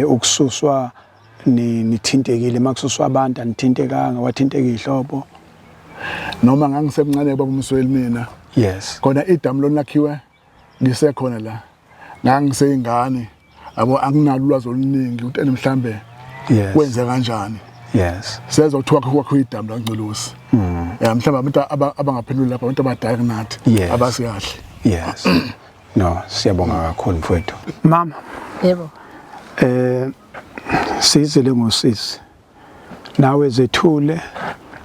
ukususwa nithintekile makususwa abantu anithintekanga wathinteka ihlobo noma ngangisemncane baba Msweli mina. Yes. Khona idamu lonakhiwe lisekhona la. Ngangiseyingane abo anginalo ulwazi oluningi ukuthi mhlambe kwenze kanjani. Yes. Sezothiwa kwakho idamu laNgcolosi. Mhlawumbe abantu abangaphendula lapha abantu abadala nathi abasikahle. Yes. No, siyabonga kakhulu mfowethu. Mama. Yebo. Sizele ngosisi. Nawe zethule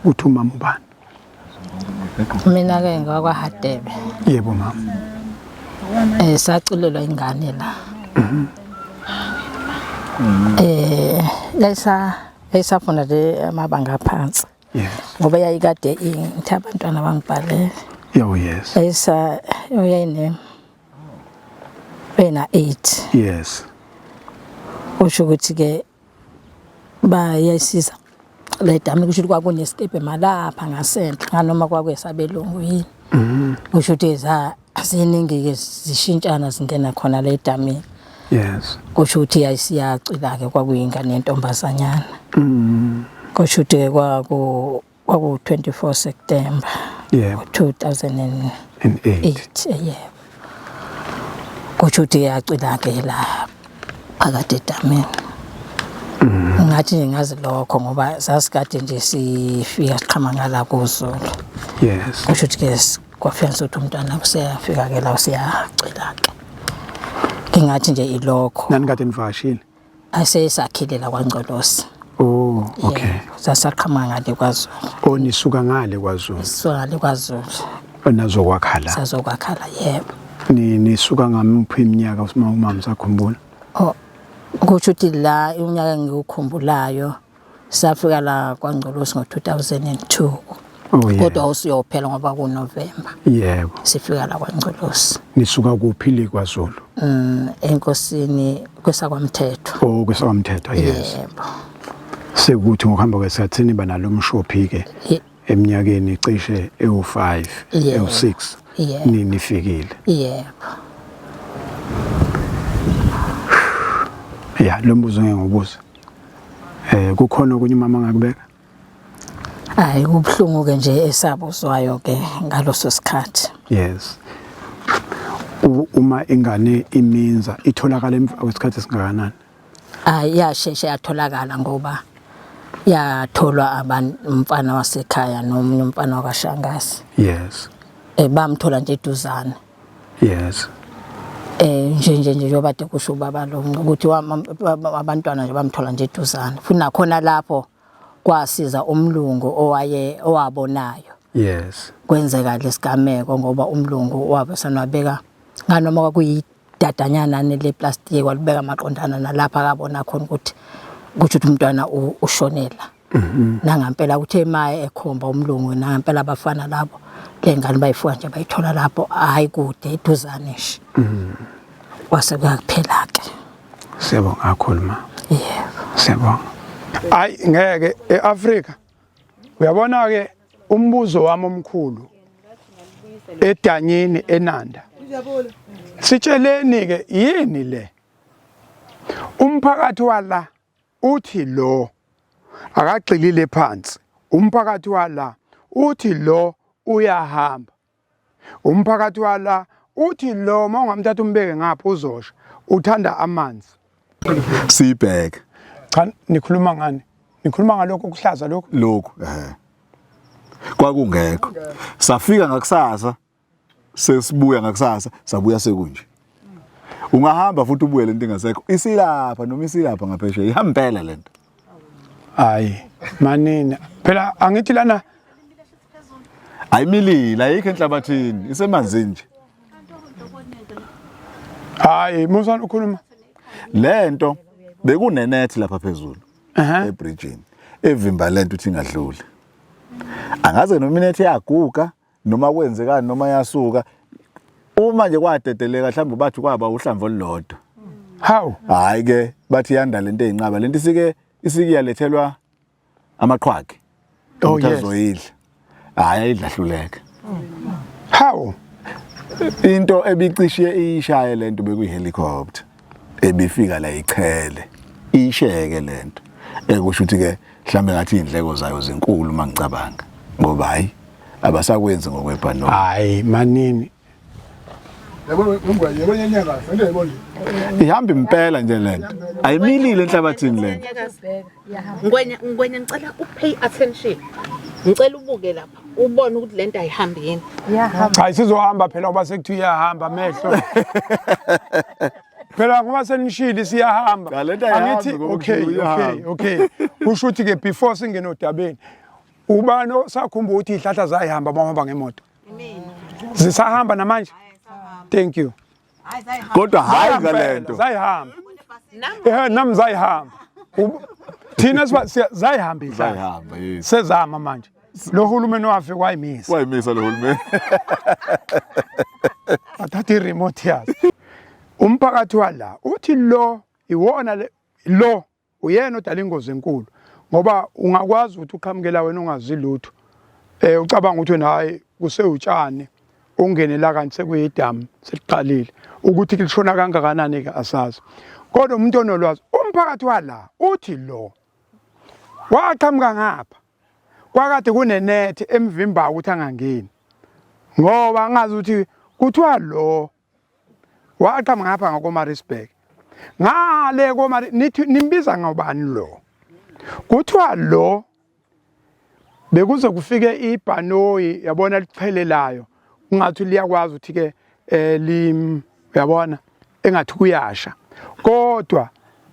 uthi umama ubani? Mina ke ngakwa Hadebe. Yebo mama. Saculelwa ingane la. Lesafuna le amabanga phansi. Yes. Ngoba yayikade ngithi abantwana bangibhalele. Oh yes. Uyayine 8. Yes. Usho ukuthi ke bayasiza le damu kusho kwakunesitepe malapha ngasenhle nganoma kwakwesabelungu yini. Usho ukuthi ziningi ke zishintshana zingena khona le damu. Yes. Kusho ukuthi yayisiyacila ke kwakuyingane yentombazanyana. Kusho ukuthi kwaku 24 September. Yeah. 2008. Yeah. Kusho ukuthi yacila ke la phakathi damini. Ngathi ngingazi lokho ngoba sasikade nje sifika siqhama ngala kuZulu. Yes. Kusho ukuthi ke kwafika sothi umntwana useyafika ke la usiyacila ke. Ngingathi nje ilokho. Nani kade nivashile? Asesakhilela kwaNgcolosi. Oh, okay. Sasaqhama ngale kwaZulu. Nisuka ngale kwaZulu. Sisuka ngale kwaZulu. Onazokwakhala. Sazokwakhala yebo. Nisuka ngamuphi iminyaka umama sakhumbula? Kusho ukuthi la unyaka engikukhumbulayo safika la kwaNgcolosi ngo2002. Oh yeah. Kodwa usiyophela ngoba kuNovember. Yebo. Sifika la kwaNgcolosi. Nisuka kuphi le kwaZulu? Enkosini kwesakwamthetho. Oh, kwesakwamthetho, yes. Yebo. Sekuthi ngokuhamba kwesikhathi niba nalomshophi ke eminyakeni cishe ewu5, ewu6 nifikile. Yebo. Ya, lo mbuzo ngeke ngibuze. Kukhona okunye mama ngakubeka? Hayi kubhlungu ke nje esabuzwayo ke ngaloso sikhathi. Yes. Uma ingane iminza itholakala emva kwesikhathi esingakanani? Yasheshe yatholakala ngoba yatholwa umfana wasekhaya nomunye umfana wakashangazi. Yes. Bamthola nje eduzane. Yes. Nje yobade kusho baba lo ukuthi abantwana nje bamthola nje eduzane. Funa khona lapho kwasiza umlungu owabonayo. Yes. Kwenzeka lesigameko ngoba umlungu wabesanwabeka nganoma kwakuyidadanyana le plastic walibeka amaqondana nalapha akabona khona ukuthi kusho ukuthi umntwana ushonela. Nangampela uthe maye ekhomba umlungu nangampela abafana labo lengane bayifuka nje bayithola lapho hayi kude eduzane nje. Wase kuyaphela ke. Siyabonga kakhulu ma. Yebo. Siyabonga. Hayi ngeke eAfrika. Uyabona ke umbuzo wami omkhulu eDanyini eNanda. Sitsheleni ke yini le? Umphakathi wala uthi lo akagxilile phansi. Umphakathi wala uthi lo uyahamba. Umphakathi wala uthi lo mawungamthatha umbeke ngapha uzosha uthanda amanzi. Sibheke. Cha nikhuluma ngani? Nikhuluma ngalokho kuhlaza lokho? Lokho kwakungekho. Safika ngakusasa sesibuya ngakusasa sabuya sekunje. Ungahamba futhi ubuye lento ingasekho. Isilapha noma isilapha ngaphesheya ihambela lento. Hayi manina phela angithi lana ayimilila ayikho enhlabathini isemanzini nje. hayi musana ukhuluma Lento bekunenethi lapha phezulu ebridgeini evimba lento uthi ingadluli. Angaze noma inethi yaguga noma kwenzekani noma yasuka uma nje kwadedeleka mhlawumbe bathi kwaba uhlamvu olulodwa. How? Hayi ke bathi yanda lento eyinqaba lento isike yalethelwa amaqhwagi. Oh, yes. Azoyidla. Hayi ayidlahluleka. How? Into ebicishe ishaye lento bekuyihelicopter ebifika la ichele isheke lento ekusho ukuthi ke mhlambe ngathi indleko zayo zinkulu mangicabanga ngoba hayi abasakwenzi ngokwebhano. Hayi manini ihamba impela nje lento ayimilile enhlabathini lento. Ngwenya ngicela upay attention. Ngicela ubuke lapha ubone ukuthi lento ayihambi yini. hayi sizohamba phela ngoba sekuthiwa iyahamba mehlo. Phela ngoba senishili siyahamba. Cha, lento ayihambi Angithi ngoba okay iyahamba. okay. Kusho ukuthi ke before singene odabeni ubani sakhumbula ukuthi ihlahla zayihamba bahamba ngemoto. Zisahamba namanje. Thank you. Kodwa hayi Zayihamba ngalento. zayihamba. Nami zayihamba. Thina zayihamba ihlahla. Zayihamba yes. Sezama manje. Lo hulumeni wafika wayimisa. Wayimisa lo hulumeni. Athatha iremote yazi. Umphakathi wala uthi lo iwona lo uyena odala ingozi enkulu ngoba ungakwazi ukuthi uqhamukela wena ungazi lutho. Ucabanga ukuthi hayi kusewutshane ungene la kanti sekuyidamu seliqalile ukuthi lishona kangakanani ke asazi. Kodwa umuntu onolwazi umphakathi wala uthi lo waqhamuka ngapha kwakade kunenethi emvimba ukuthi angangeni ngoba ngazi ukuthi kuthiwa lo waqhamuka ngapha ngakoMaritzburg ngale nithi nimbiza ngobani lo kuthiwa lo bekuze kufike ibhanoyi yabona lichelelayo ungathi liyakwazi ukuthi ke yabona engathi kuyasha kodwa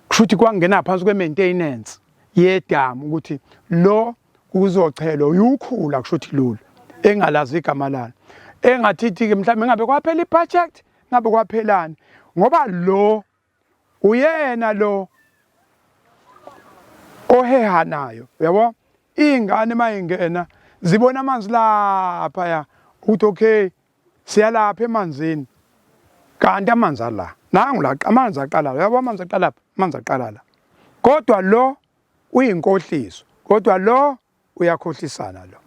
kushuthi kwangena phansi kwe-maintenance yedamu ukuthi lo kuzochelwa uyukhula kushuthi lula engalazi igama lalo engathithi ke mhlawumbe ngabe kwaphela i-project ngabe kwaphelani ngoba lo uyena lo ohehanayo yabo ingane mayingena zibona amanzi lapha ya uthi okay siyalapha emanzini kanti amanzi ala nangu la amanzi aqala yabo amanzi aqala lapha amanzi aqala la kodwa lo uyinkohliso kodwa lo uyakhohlisana lo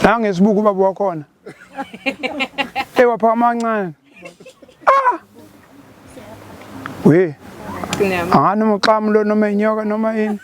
nangesibuku ubaba wakhona ewapha amancane we angani umxamu lo noma inyoka noma yini